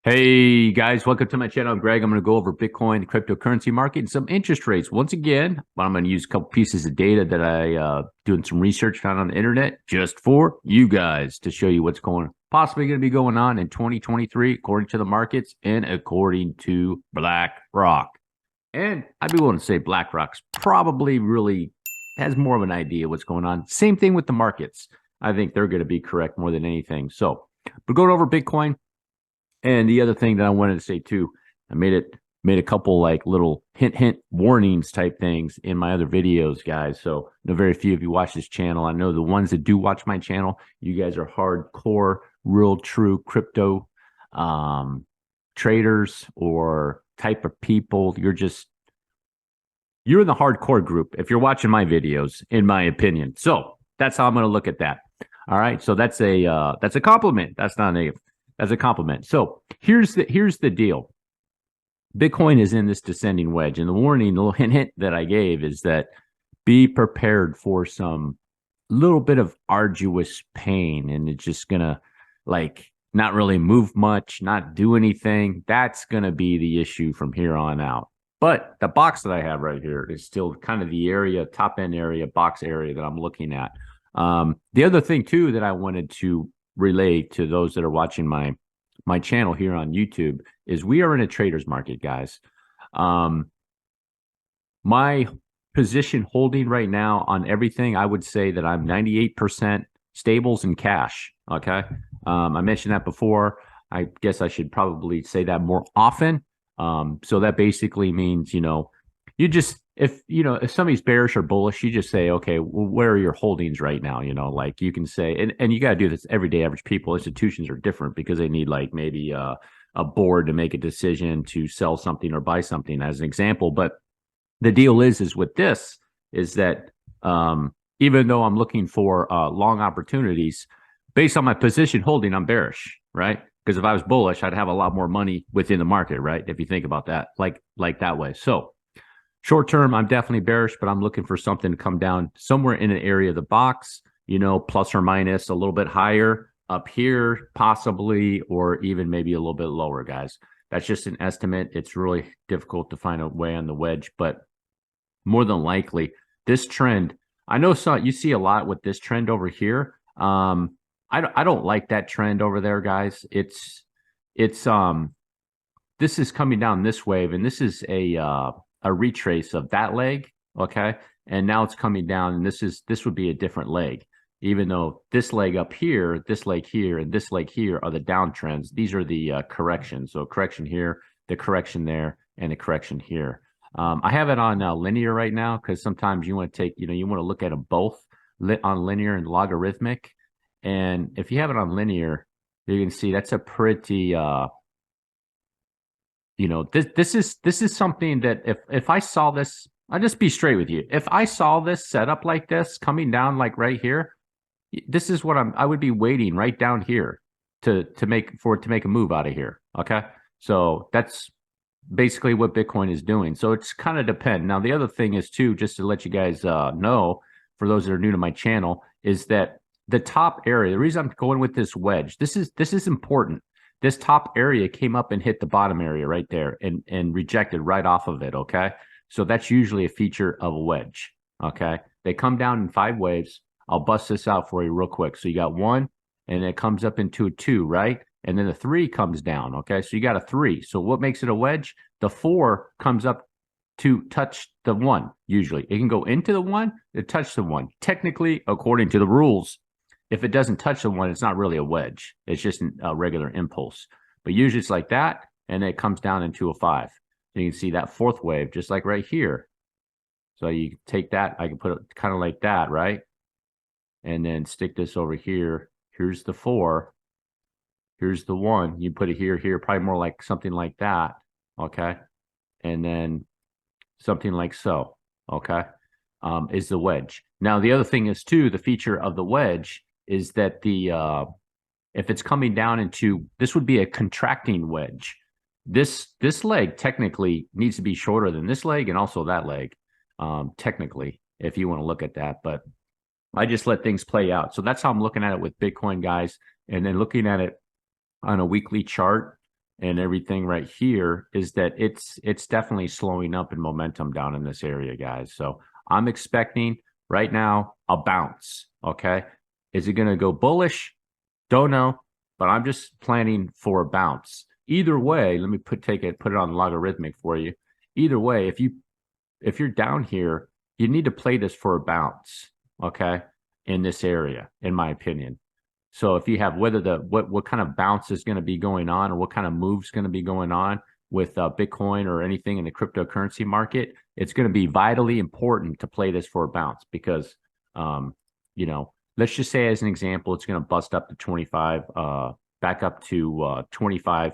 Hey guys, welcome to my channel. I'm Greg. I'm going to go over Bitcoin, the cryptocurrency market, and some interest rates. Once again, I'm going to use a couple pieces of data that I doing some research on the internet just for you guys to show you what's possibly going to be going on in 2023 according to the markets and according to BlackRock. And I'd be willing to say BlackRock's probably really has more of an idea what's going on. Same thing with the markets. I think they're going to be correct more than anything. So we're going over Bitcoin. And the other thing that I wanted to say too, I made a couple like little hint warnings type things in my other videos, guys. So I know very few of you watch this channel. I know the ones that do watch my channel, you guys are hardcore, real true crypto traders or type of people. You're in the hardcore group if you're watching my videos, in my opinion. So that's how I'm going to look at that. All right. So that's a compliment. That's not negative. As a compliment. So here's the deal. Bitcoin is in this descending wedge, and the warning, the little hint that I gave is that be prepared for some little bit of arduous pain, and it's just gonna like not really move much, not do anything. That's gonna be the issue from here on out. But the box that I have right here is still kind of the area, top end area, box area that I'm looking at. The other thing too that I wanted to relay to those that are watching my channel here on YouTube is we are in a trader's market, guys. My position holding right now on everything, I would say that I'm 98% stables and cash. Okay. I mentioned that before. I guess I should probably say that more often. So that basically means, you just if somebody's bearish or bullish, you just say, okay, well, where are your holdings right now? Like you can say, and you got to do this everyday average people. Institutions are different because they need like maybe a board to make a decision to sell something or buy something as an example. But the deal is with this is that even though I'm looking for long opportunities based on my position holding, I'm bearish, right? Because if I was bullish, I'd have a lot more money within the market, right? If you think about that, like that way. So short term, I'm definitely bearish, but I'm looking for something to come down somewhere in an area of the box, plus or minus a little bit higher up here, possibly, or even maybe a little bit lower, guys. That's just an estimate. It's really difficult to find a way on the wedge, but more than likely, this trend, I know you see a lot with this trend over here. I don't like that trend over there, guys. It's this is coming down this wave, and this is a retrace of that leg, okay? And now it's coming down, and this would be a different leg. Even though this leg up here, this leg here, and this leg here are the downtrends, these are the corrections. So correction here, the correction there, and the correction here. I have it on linear right now because sometimes you want to take, you want to look at them both on linear and logarithmic. And if you have it on linear, you can see that's a pretty this is something that if I saw this, I'll just be straight with you. If I saw this setup like this coming down like right here, this is what I would be waiting right down here to make a move out of here. Okay. So that's basically what Bitcoin is doing. So it's kind of depend. Now, the other thing is too, just to let you guys know, for those that are new to my channel, is that the top area, the reason I'm going with this wedge, this is important. This top area came up and hit the bottom area right there and rejected right off of it, okay? So that's usually a feature of a wedge, okay? They come down in 5 waves. I'll bust this out for you real quick. So you got 1, and it comes up into a 2, right? And then the 3 comes down, okay? So you got a 3. So what makes it a wedge? The 4 comes up to touch the 1, usually. It can go into the 1, to touch the 1. Technically, according to the rules, if it doesn't touch the 1, it's not really a wedge. It's just a regular impulse. But usually it's like that, and it comes down into a 5. So you can see that 4th wave, just like right here. So you take that, I can put it kind of like that, right? And then stick this over here. Here's the 4. Here's the 1. You put it here, probably more like something like that, okay? And then something like so, okay, is the wedge. Now, the other thing is, too, the feature of the wedge is that if it's coming down into, this would be a contracting wedge. This leg technically needs to be shorter than this leg and also that leg, technically, if you want to look at that. But I just let things play out. So that's how I'm looking at it with Bitcoin, guys. And then looking at it on a weekly chart and everything right here is that it's definitely slowing up in momentum down in this area, guys. So I'm expecting right now a bounce. Okay. Is it going to go bullish? Don't know, but I'm just planning for a bounce. Either way, let me put it on logarithmic for you. Either way, if you're down here, you need to play this for a bounce, okay, in this area, in my opinion. So if you have whether what kind of bounce is going to be going on or what kind of moves going to be going on with Bitcoin or anything in the cryptocurrency market, it's going to be vitally important to play this for a bounce because, you know, let's just say as an example, it's going to bust up to 25, back up to 25.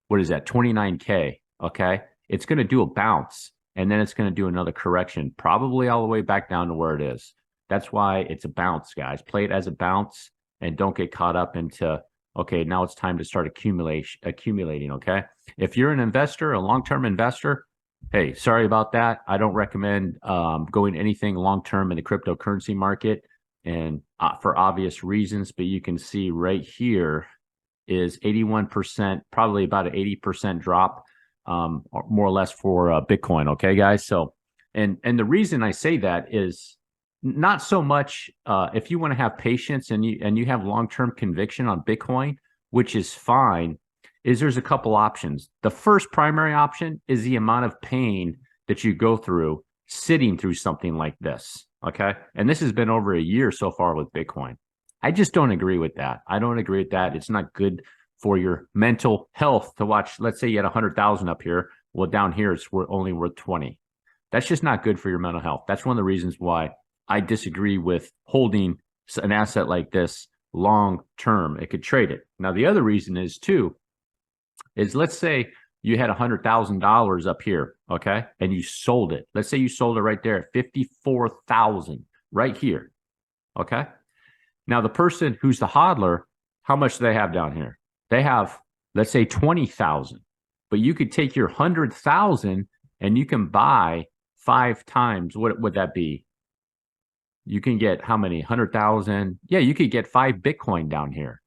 What is that? 29K. Okay. It's going to do a bounce and then it's going to do another correction, probably all the way back down to where it is. That's why it's a bounce, guys. Play it as a bounce and don't get caught up into, okay, now it's time to start accumulating. Okay. If you're an investor, a long-term investor, hey, sorry about that. I don't recommend going anything long-term in the cryptocurrency market and for obvious reasons, but you can see right here is 81%, probably about an 80% drop, more or less for Bitcoin. Okay, guys. So, and the reason I say that is not so much if you want to have patience and you have long-term conviction on Bitcoin, which is fine, is there's a couple options. The first primary option is the amount of pain that you go through sitting through something like this. Okay. And this has been over a year so far with Bitcoin. I just don't agree with that. I don't agree with that. It's not good for your mental health to watch. Let's say you had 100,000 up here. Well, down here, it's only worth 20. That's just not good for your mental health. That's one of the reasons why I disagree with holding an asset like this long term. It could trade it. Now, the other reason is too, is let's say you had $100,000 up here, okay, and you sold it. Let's say you sold it right there at 54,000 right here, okay. Now the person who's the hodler, how much do they have down here? They have, let's say 20,000, but you could take your 100,000 and you can buy 5 times. What would that be? You can get how many? 100,000. Yeah, you could get 5 Bitcoin down here.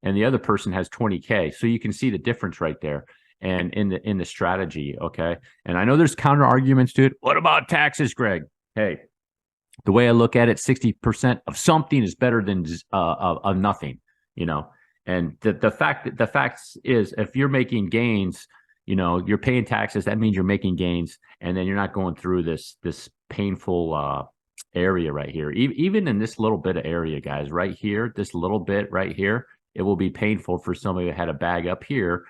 And the other person has 20K. So you can see the difference right there. And in the strategy, okay. And I know there's counter arguments to it. What about taxes, Greg? Hey, the way I look at it, 60% of something is better than of nothing, you know. And the fact is, if you're making gains, you know, you're paying taxes. That means you're making gains, and then you're not going through this painful area right here. Even in this little bit of area, guys, right here, this little bit right here, it will be painful for somebody who had a bag up here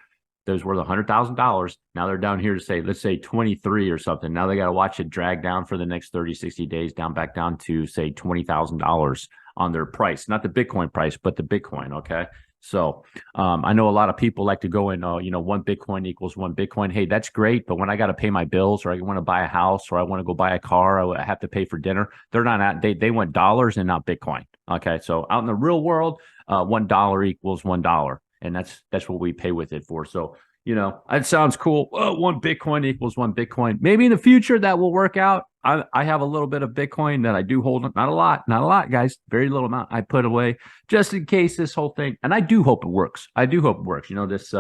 that was worth $100,000. Now they're down here to say, let's say 23 or something. Now they got to watch it drag down for the next 30, 60 days, back down to say $20,000 on their price, not the Bitcoin price, but the Bitcoin. Okay. So I know a lot of people like to go in, you know, 1 Bitcoin equals 1 Bitcoin. Hey, that's great. But when I got to pay my bills or I want to buy a house or I want to go buy a car, I have to pay for dinner. They're not at, they want dollars and not Bitcoin. Okay. So out in the real world, $1 equals $1. And that's what we pay with it for. So, you know, it sounds cool. Oh, 1 Bitcoin equals 1 Bitcoin. Maybe in the future that will work out. I have a little bit of Bitcoin that I do hold. Not a lot, guys. Very little amount I put away just in case this whole thing. And I do hope it works. You know, this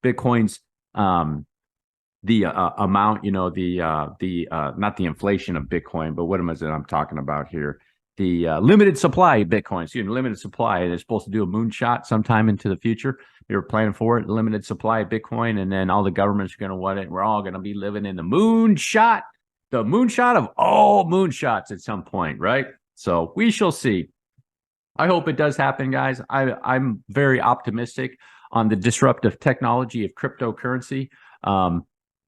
Bitcoin's the amount, you know, the not the inflation of Bitcoin, but what am I saying I'm talking about here? The limited supply of Bitcoin. So, limited supply. They're supposed to do a moonshot sometime into the future. They were planning for it, limited supply of Bitcoin, and then all the governments are going to want it. We're all going to be living in the moonshot of all moonshots at some point, right? So we shall see. I hope it does happen, guys. I'm very optimistic on the disruptive technology of cryptocurrency.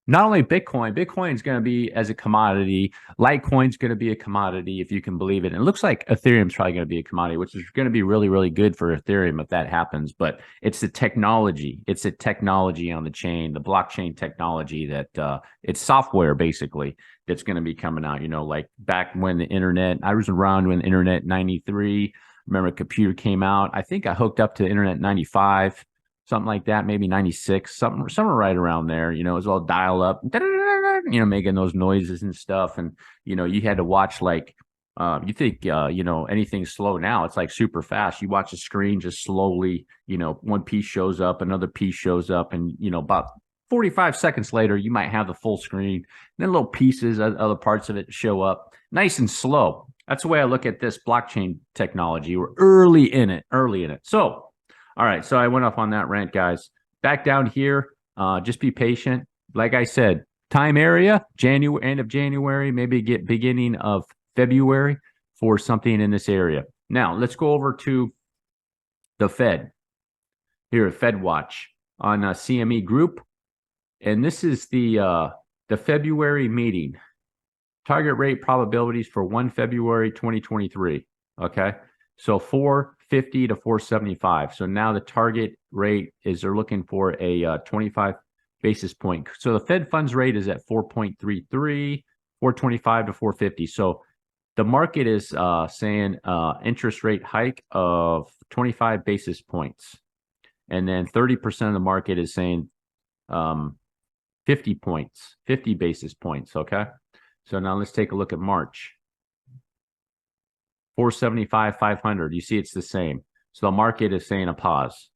Not only Bitcoin is going to be as a commodity. Litecoin's going to be a commodity, if you can believe it. And it looks like Ethereum's probably going to be a commodity, which is going to be really, really good for Ethereum if that happens. But it's the technology. It's the technology on the chain, the blockchain technology that it's software, basically, that's going to be coming out. You know, like back when the internet, I was around when the internet 93. Remember, a computer came out. I think I hooked up to the internet 95. Something like that, maybe 96, something right around there. You know, it was all dial up, you know, making those noises and stuff. And, you know, you had to watch like You think, anything slow now, it's like super fast. You watch the screen just slowly, one piece shows up, another piece shows up, and, about 45 seconds later, you might have the full screen. Then little pieces, other parts of it show up nice and slow. That's the way I look at this blockchain technology. We're early in it. So, all right. So I went off on that rant, guys. Back down here, just be patient. Like I said, time area, January, end of January, maybe get beginning of February for something in this area. Now, let's go over to the Fed here at Fed Watch on CME Group. And this is the February meeting. Target rate probabilities for 1 February 2023. Okay. So 450 to 475. So now the target rate is they're looking for a 25 basis point. So the Fed funds rate is at 4.33, 425 to 450. So the market is saying interest rate hike of 25 basis points. And then 30% of the market is saying 50 points, 50 basis points. Okay. So now let's take a look at March. 475, 500. You see it's the same. So the market is saying a pause.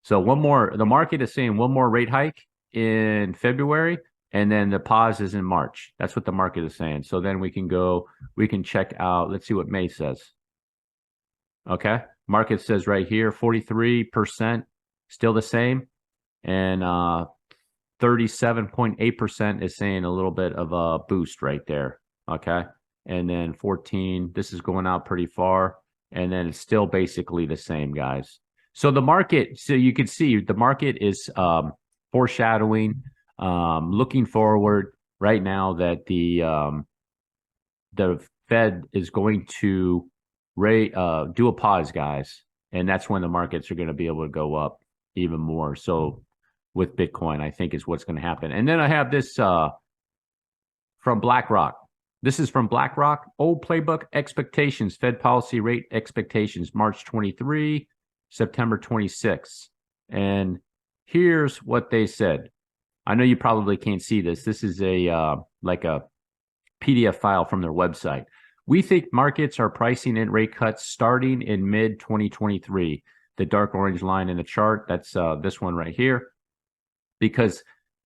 So the market is saying one more rate hike in February, and then the pause is in March. That's what the market is saying. So then we can check out, let's see what May says. Okay. Market says right here, 43%, still the same. And 37.8% is saying a little bit of a boost right there. Okay. And then 14, this is going out pretty far. And then it's still basically the same, guys. So the market, so you can see the market is foreshadowing, looking forward right now that the Fed is going to do a pause, guys. And that's when the markets are going to be able to go up even more. So with Bitcoin, I think is what's going to happen. And then I have this from BlackRock. This is from BlackRock. Old playbook expectations, Fed policy rate expectations, March 23, September 26. And here's what they said. I know you probably can't see this. This is like a PDF file from their website. We think markets are pricing in rate cuts starting in mid-2023. The dark orange line in the chart, that's this one right here. Because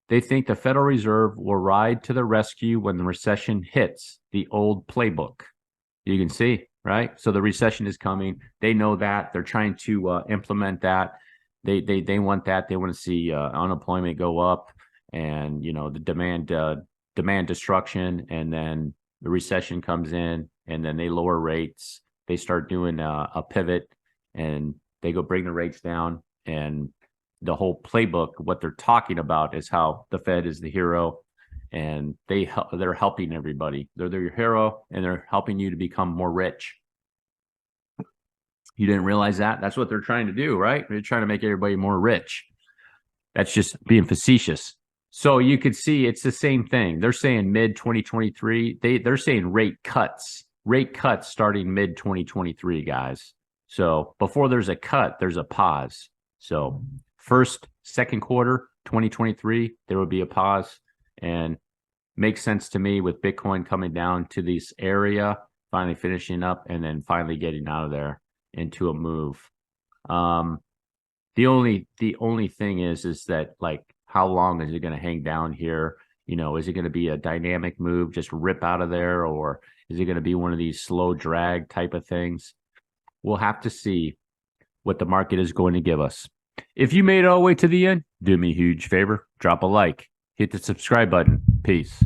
they think the Federal Reserve will ride to the rescue when the recession hits, the old playbook. You can see, right? So the recession is coming. They know that. They're trying to implement that. They want that. They want to see unemployment go up and, the demand destruction. And then the recession comes in and then they lower rates. They start doing a pivot and they go bring the rates down. And the whole playbook, what they're talking about is how the Fed is the hero and they're helping everybody. They're your hero and they're helping you to become more rich. You didn't realize that? That's what they're trying to do, right? They're trying to make everybody more rich. That's just being facetious. So you could see it's the same thing. They're saying mid-2023. They're saying rate cuts starting mid-2023, guys. So before there's a cut, there's a pause. So second quarter 2023, there will be a pause, and makes sense to me with Bitcoin coming down to this area, finally finishing up, and then finally getting out of there into a move. The only thing is that, like, how long is it going to hang down here? Is it going to be a dynamic move, just rip out of there, or is it going to be one of these slow drag type of things? We'll have to see what the market is going to give us. If you made it all the way to the end, do me a huge favor, drop a like, hit the subscribe button. Peace.